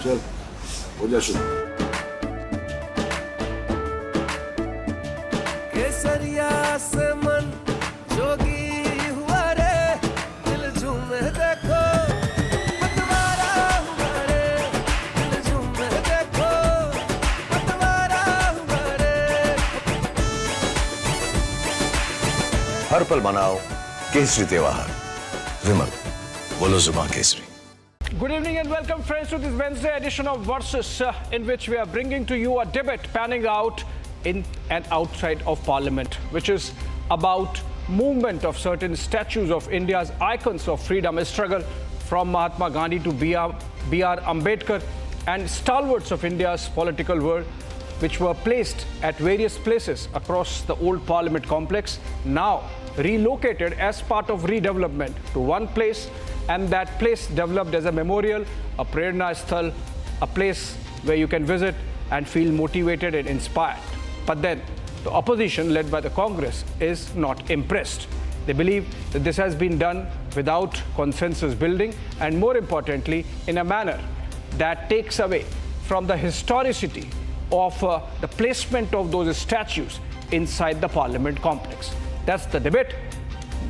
चल हो जा शुरू। केसरिया से मन जोगी हुआ रे, दिल झूमे देखो पतवारा हुआ रे, दिल झूमे देखो पतवारा हुआ रे। हर पल मनाओ केसरी त्योहार। विमल, बोलो जुबान Kesari. Good evening and welcome friends to this Wednesday edition of Versus in which we are bringing to you a debate panning out in and outside of Parliament, which is about movement of certain statues of India's icons of freedom and struggle, from Mahatma Gandhi to BR Ambedkar, and stalwarts of India's political world, which were placed at various places across the old Parliament complex, now relocated as part of redevelopment to one place, and that place developed as a memorial, a prerna sthal, a place where you can visit and feel motivated and inspired. But then the opposition, led by the Congress, is not impressed. They believe that this has been done without consensus building, and more importantly, in a manner that takes away from the historicity of the placement of those statues inside the Parliament complex. That's the debate.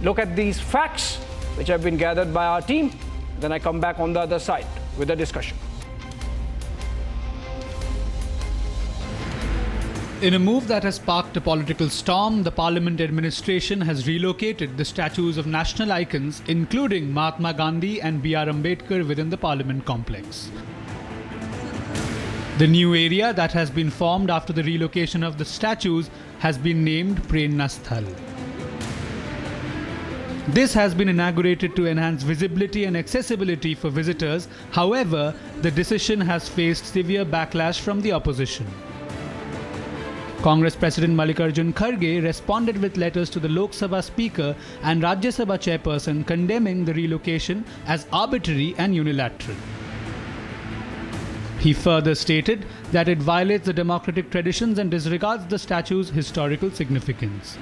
Look at these facts which have been gathered by our team. Then I come back on the other side with a discussion. In a move that has sparked a political storm, the Parliament administration has relocated the statues of national icons, including Mahatma Gandhi and BR Ambedkar, within the Parliament complex. The new area that has been formed after the relocation of the statues has been named Prerna Sthal. This has been inaugurated to enhance visibility and accessibility for visitors. However, the decision has faced severe backlash from the opposition. Congress President Mallikarjun Kharge responded with letters to the Lok Sabha Speaker and Rajya Sabha Chairperson condemning the relocation as arbitrary and unilateral. He further stated that it violates the democratic traditions and disregards the statue's historical significance.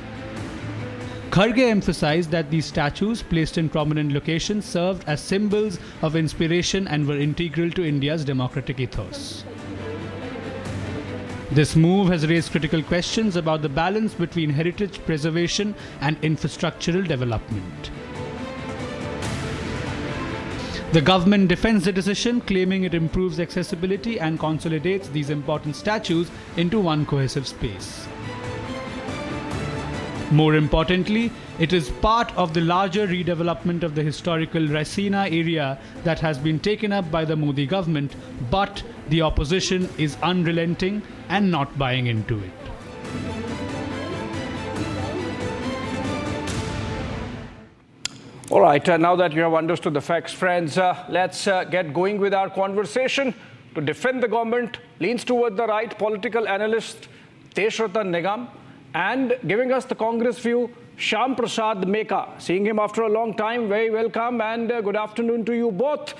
Kharge emphasized that these statues, placed in prominent locations, served as symbols of inspiration and were integral to India's democratic ethos. This move has raised critical questions about the balance between heritage preservation and infrastructural development. The government defends the decision, claiming it improves accessibility and consolidates these important statues into one cohesive space. More importantly, it is part of the larger redevelopment of the historical Raisina area that has been taken up by the Modi government, but the opposition is unrelenting and not buying into it. All right, now that you have understood the facts, friends, let's get going with our conversation. To defend the government leans toward the right political analyst Teshratan Nigam, and giving us the Congress view, Shyam Prasad Meka. Seeing him after a long time, very welcome and good afternoon to you both.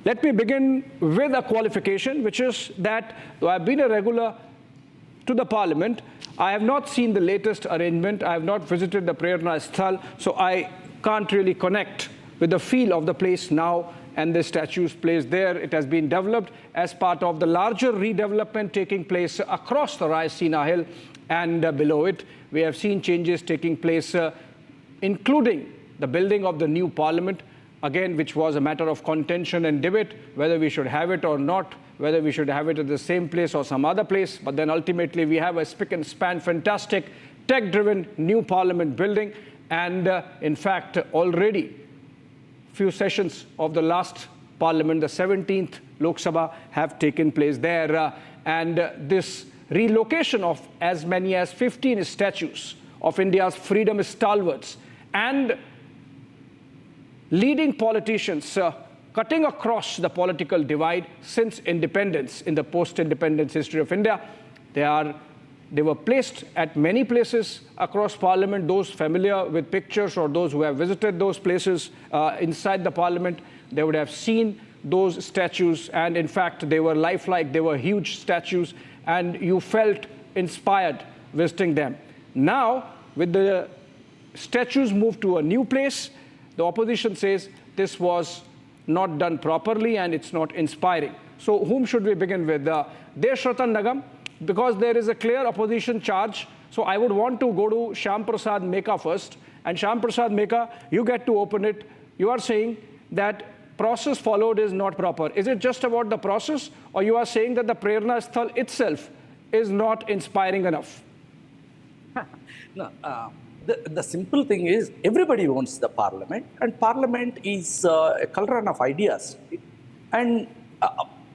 Let me begin with a qualification, which is that though I've been a regular to the Parliament, I have not seen the latest arrangement. I have not visited the Prerna Sthal, so I can't really connect with the feel of the place now and the statues placed there. It has been developed as part of the larger redevelopment taking place across the Raisina Hill, and below it we have seen changes taking place, including the building of the new Parliament, again, which was a matter of contention and debate, whether we should have it or not, whether we should have it at the same place or some other place. But then ultimately we have a spick and span, fantastic, tech-driven new Parliament building. And in fact, already few sessions of the last Parliament, the 17th Lok Sabha, have taken place there. And this relocation of as many as 15 statues of India's freedom stalwarts and leading politicians cutting across the political divide since independence in the post-independence history of India. They were placed at many places across Parliament. Those familiar with pictures or those who have visited those places inside the Parliament, they would have seen those statues, and in fact they were lifelike. They were huge statues and you felt inspired visiting them. Now, with the statues moved to a new place, the opposition says this was not done properly and it's not inspiring. So whom should we begin with? Deshratan Nagam, because there is a clear opposition charge. So I would want to go to Shyam Prasad Meka first. And Shyam Prasad Meka, you get to open it. You are saying that process followed is not proper. Is it just about the process, or you are saying that the Prerna Sthal itself is not inspiring enough? No, the simple thing is everybody wants the parliament, and parliament is a cauldron of ideas. And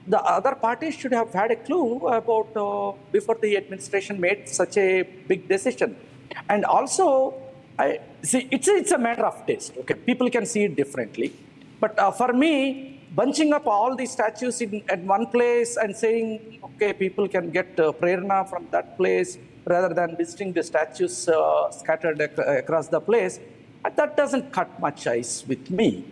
the other parties should have had a clue about before the administration made such a big decision. And also, it's a matter of taste. Okay, people can see it differently. But for me, bunching up all these statues at one place and saying, okay, people can get prerna from that place rather than visiting the statues scattered across the place, that doesn't cut much ice with me.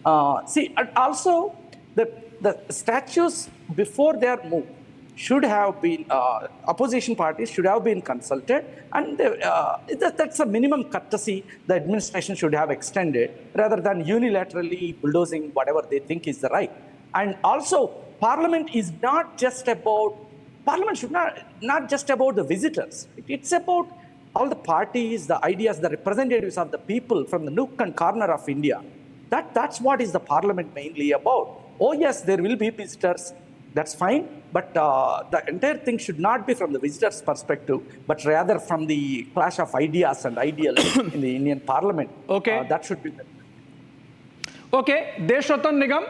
And also, the statues, before they are moved, should have been, opposition parties should have been consulted, and that's a minimum courtesy the administration should have extended, rather than unilaterally bulldozing whatever they think is the right. And also, Parliament is not just about, Parliament should not just about the visitors. It's about all the parties, the ideas, the representatives of the people from the nook and corner of India. That's what is the Parliament mainly about. Oh yes, there will be visitors, that's fine, but the entire thing should not be from the visitor's perspective, but rather from the clash of ideas and ideals in the Indian Parliament. Okay. That should be. Okay, Deshratan Nigam.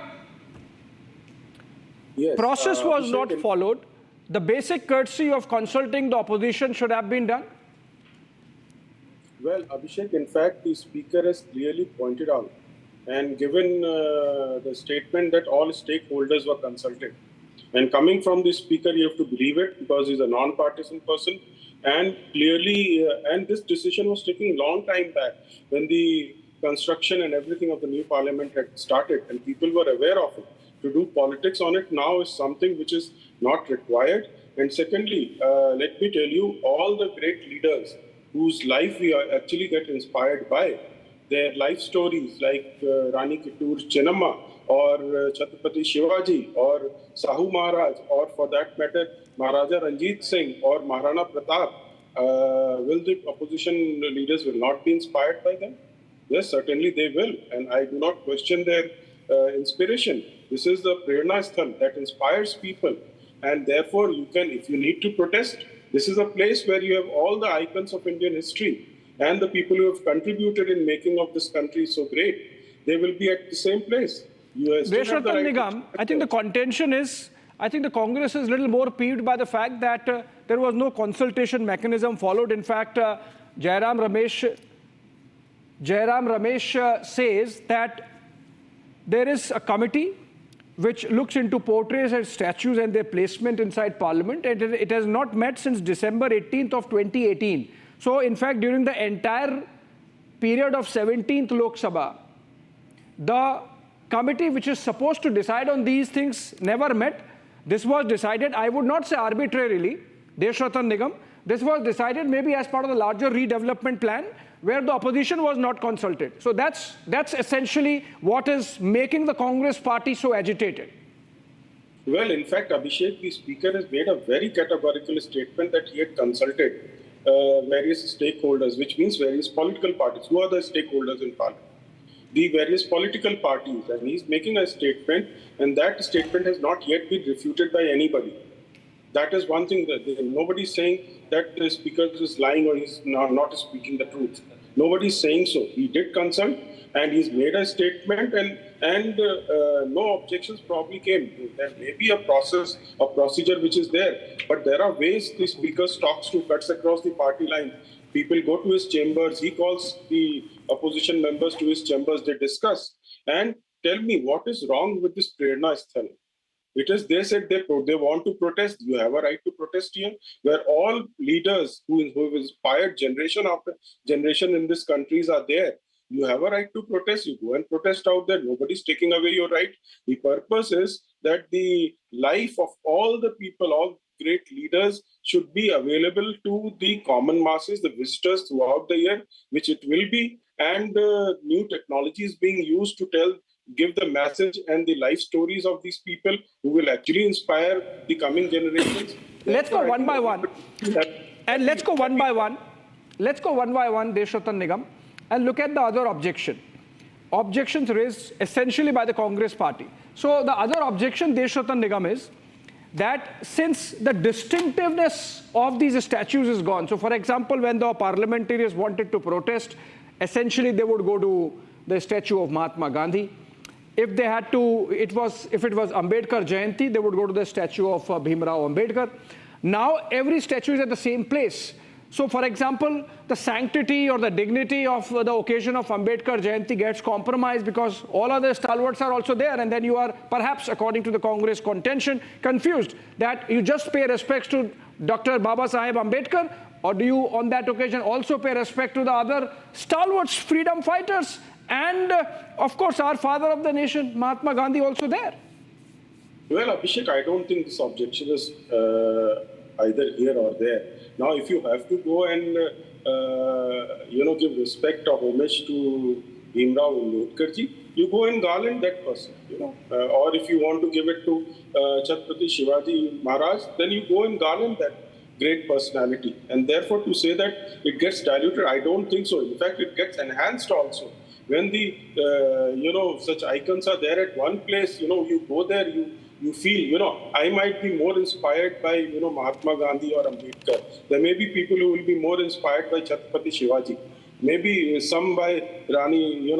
Yes, Process was not Abhishek, followed. The basic courtesy of consulting the opposition should have been done. Well, Abhishek, in fact, the speaker has clearly pointed out and given the statement that all stakeholders were consulted. And coming from the speaker, you have to believe it because he's a non-partisan person. And clearly, and this decision was taking a long time back when the construction and everything of the new parliament had started and people were aware of it. To do politics on it now is something which is not required. And secondly, let me tell you, all the great leaders whose life we actually get inspired by, their life stories like Rani Kittur Chennamma or Chhatrapati Shivaji or Sahu Maharaj, or for that matter, Maharaja Ranjit Singh or Maharana Pratap, will the opposition leaders will not be inspired by them? Yes, certainly they will. And I do not question their inspiration. This is the Prerna Sthal that inspires people. And therefore, you can, if you need to protest, this is a place where you have all the icons of Indian history and the people who have contributed in making of this country so great. They will be at the same place. Deshratan Nigam, I think the contention is, I think the Congress is a little more peeved by the fact that there was no consultation mechanism followed. In fact, Jairam Ramesh says that there is a committee which looks into portraits and statues and their placement inside Parliament, and it has not met since December 18th of 2018. So, in fact, during the entire period of 17th Lok Sabha, the committee which is supposed to decide on these things never met. This was decided, I would not say arbitrarily, Deshratan Nigam. This was decided maybe as part of the larger redevelopment plan where the opposition was not consulted. So that's essentially what is making the Congress party so agitated. Well, in fact, Abhishek, the speaker has made a very categorical statement that he had consulted various stakeholders, which means various political parties. Who are the stakeholders in Parliament? The various political parties. And he's making a statement, and that statement has not yet been refuted by anybody. That is one thing that nobody's saying that the speaker is lying or he's not speaking the truth. Nobody's saying so. He did consult and he's made a statement, and no objections probably came. There may be a process, a procedure which is there, but there are ways the speaker talks to, cuts across the party line. People go to his chambers, he calls the opposition members to his chambers, they discuss. And tell me, what is wrong with this Prerna Sthal? It is, they said they want to protest. You have a right to protest here, where all leaders who have inspired generation after generation in this country are there. You have a right to protest. You go and protest out there. Nobody's taking away your right. The purpose is that the life of all the people, all great leaders should be available to the common masses, the visitors throughout the year, which it will be. And new technology is being used to tell give the message and the life stories of these people who will actually inspire the coming generations. Let's go one by one. And let's go one by one. Let's go one by one, Deshratan Nigam, and look at the other objection. Objections raised essentially by the Congress party. So the other objection, Deshratan Nigam, is that since the distinctiveness of these statues is gone, so for example, when the parliamentarians wanted to protest, essentially they would go to the statue of Mahatma Gandhi. If they had to, if it was Ambedkar Jayanti, they would go to the statue of Bhimrao Ambedkar. Now every statue is at the same place. So for example, the sanctity or the dignity of the occasion of Ambedkar Jayanti gets compromised because all other stalwarts are also there, and then you are perhaps, according to the Congress contention, confused that you just pay respects to Dr. Baba Saheb Ambedkar, or do you on that occasion also pay respect to the other stalwarts, freedom fighters, and of course our father of the nation, Mahatma Gandhi, also there? Well, Abhishek, I don't think this objection is either here or there. Now, if you have to go and give respect or homage to Bhimrao Ambedkarji, you go and garland that person. Or if you want to give it to Chhatrapati Shivaji Maharaj, then you go and garland that great personality. And therefore, to say that it gets diluted, I don't think so. In fact, it gets enhanced also. When the such icons are there at one place, you go there, you feel, I might be more inspired by, Mahatma Gandhi or Ambedkar. There may be people who will be more inspired by Chhatrapati Shivaji. Maybe some by Rani,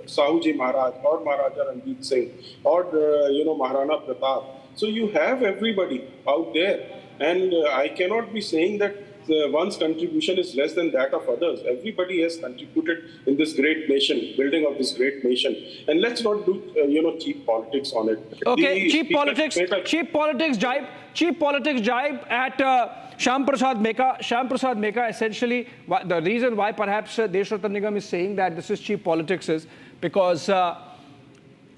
Sahuji Maharaj or Maharaja Ranjit Singh or, Maharana Pratap. So you have everybody out there. And I cannot be saying that one's contribution is less than that of others. Everybody has contributed in this great nation, building of this great nation. And let's not do, cheap politics on it. Okay, cheap politics jibe at Shyam Prasad Meka. Shyam Prasad Meka, essentially, the reason why perhaps Deshratan Nigam is saying that this is cheap politics is because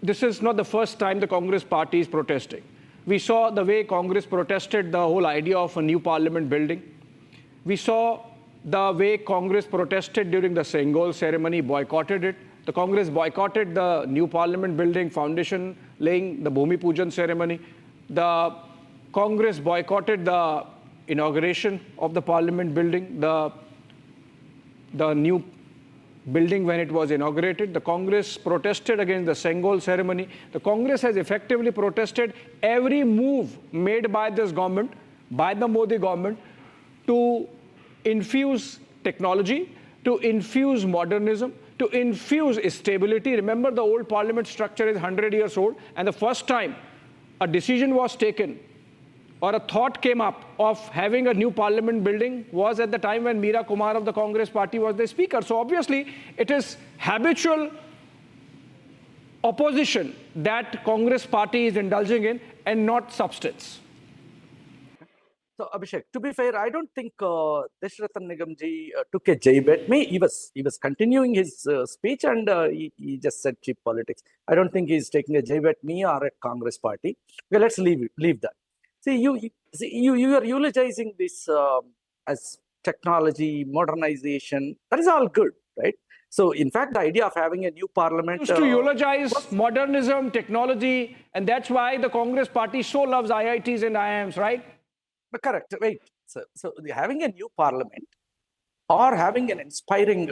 this is not the first time the Congress party is protesting. We saw the way Congress protested the whole idea of a new parliament building. We saw the way Congress protested during the Sengol ceremony, boycotted it. The Congress boycotted the new parliament building, foundation laying, the Bhumi Pujan ceremony. The Congress boycotted the inauguration of the parliament building, the new building when it was inaugurated. The Congress protested against the Sengol ceremony. The Congress has effectively protested every move made by this government, by the Modi government, to infuse technology, to infuse modernism, to infuse stability. Remember, the old parliament structure is 100 years old, and the first time a decision was taken or a thought came up of having a new parliament building was at the time when Meera Kumar of the Congress party was the speaker. So obviously, it is habitual opposition that Congress party is indulging in and not substance. So Abhishek, to be fair, I don't think Deshratan Nigamji took a jibe at me. He was continuing his speech and he just said cheap politics. I don't think he's taking a jibe at me or at Congress party. Okay, let's leave that. See, you are eulogizing this as technology, modernization. That is all good, right? So in fact, the idea of having a new parliament used to eulogize modernism, technology, and that's why the Congress party so loves IITs and IIMs, right? Correct. Wait. So having a new parliament or having an inspiring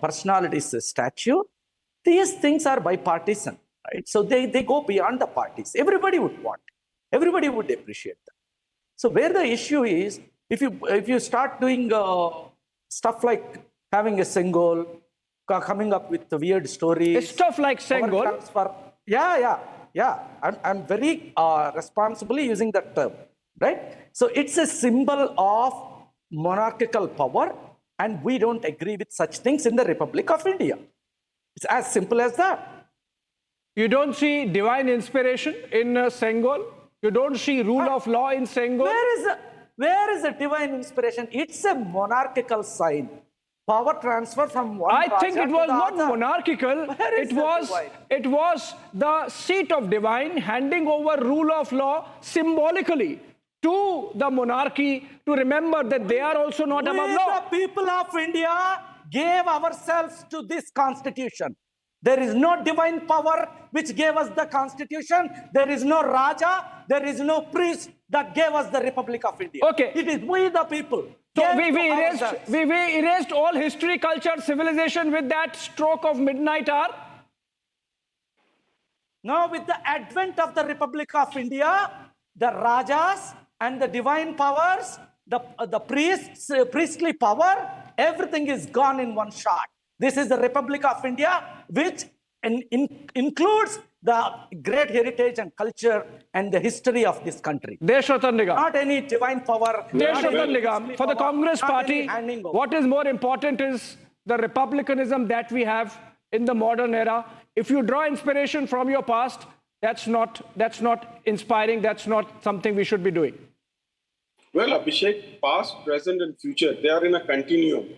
personalities statue, these things are bipartisan, right? So they go beyond the parties. Everybody would want. Everybody would appreciate that. So where the issue is, if you start doing stuff like having a Sengol, coming up with the weird stories, stuff like Sengol. Yeah. I'm very responsibly using that term. Right? So it's a symbol of monarchical power, and we don't agree with such things in the Republic of India. It's as simple as that. You don't see divine inspiration in Sengol? You don't see rule of law in Sengol? Where is the divine inspiration? It's a monarchical sign. Power transfer from one I think it was not other. monarchical. It was the seat of divine handing over rule of law symbolically to the monarchy to remember that they are also not above law. The people of India gave ourselves to this constitution. There is no divine power which gave us the constitution. There is no Raja. There is no priest that gave us the Republic of India. Okay. It is we the people. So gave we to erased, ourselves. we erased all history, culture, civilization with that stroke of midnight hour. Now, with the advent of the Republic of India, the Rajas and the divine powers, the priests, priestly power, everything is gone in one shot. This is the Republic of India, which includes the great heritage and culture and the history of this country. Deshratan Nigam. Not any divine power. not any Deshratan Nigam. priestly For the power, Congress not party, any handing over. what is more important is the republicanism that we have in the modern era. If you draw inspiration from your past, that's not inspiring. That's not something we should be doing. Well, Abhishek, past, present, and future, they are in a continuum.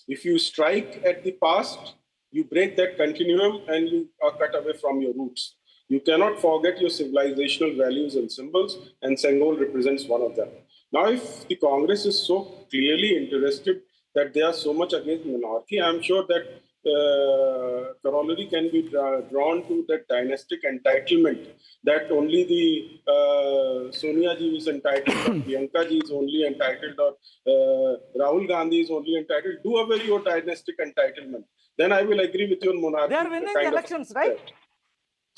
If you strike at the past, you break that continuum and you are cut away from your roots. You cannot forget your civilizational values and symbols, and Sengol represents one of them. Now, if the Congress is so clearly interested that they are so much against monarchy, I'm sure that corollary can be drawn to that dynastic entitlement, that only the Sonia ji is entitled, or Priyanka ji is only entitled, or Rahul Gandhi is only entitled. Do away your dynastic entitlement. Then I will agree with you on monarchy. They are winning the elections, right?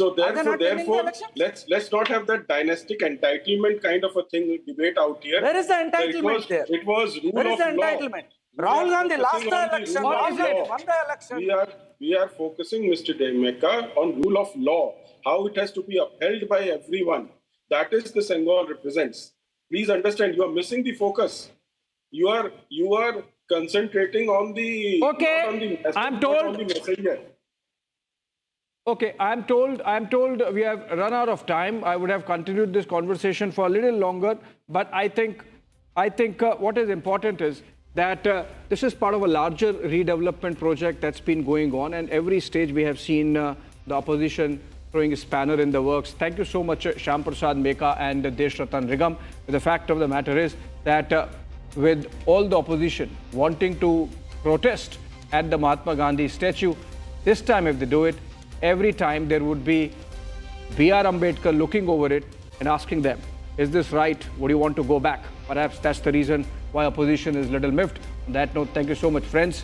So Are they not winning the therefore, elections? let's not have that dynastic entitlement kind of a thing debate out here. Where is the entitlement there? It was rule Where is of the law. entitlement? We Rahul are Gandhi lost focusing the on the election. rule What of is it? law. Won the election. We are focusing, Mr. Demeka, on rule of law, how it has to be upheld by everyone. That is the Sengol represents. Please understand, you are missing the focus. You are concentrating on the Okay, not on the message, I'm not told- on the messenger. Okay, I'm told we have run out of time. I would have continued this conversation for a little longer, but I think what is important is that this is part of a larger redevelopment project that's been going on, and every stage we have seen the opposition throwing a spanner in the works. Thank you so much, Shyam Prasad Meka and Deshratan Nigam. The fact of the matter is that with all the opposition wanting to protest at the Mahatma Gandhi statue, this time if they do it, every time there would be BR Ambedkar looking over it and asking them, is this right? Would you want to go back? Perhaps that's the reason why opposition is little miffed. On that note, thank you so much, friends.